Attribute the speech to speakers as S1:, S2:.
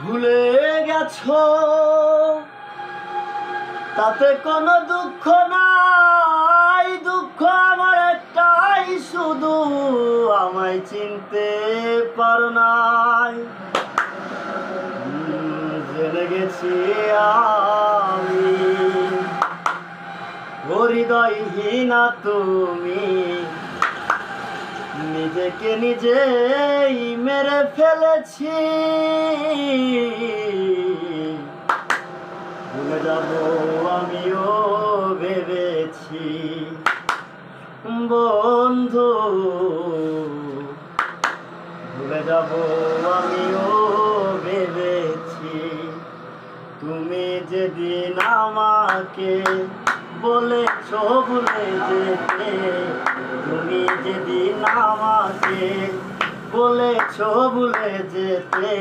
S1: ভুলে গেছো তাতে কোনো দুঃখ নাই, দুঃখ আমার একটাই, শুধু আমায় চিনতে পারো নাই। জেনে গেছি আমি হৃদয়হীনা তুমি, নিজেকে নিজেই মেরে ফেলেছি। ভুলে যাব আমিও ভেবেছি বন্ধু, ভুলে যাব আমিও ভেবেছি। তুমি যেদিন আমাকে বলেছো ভুলে যেতে, তুমি যেদিন আমাকে বলেছো ভুলে যেতে,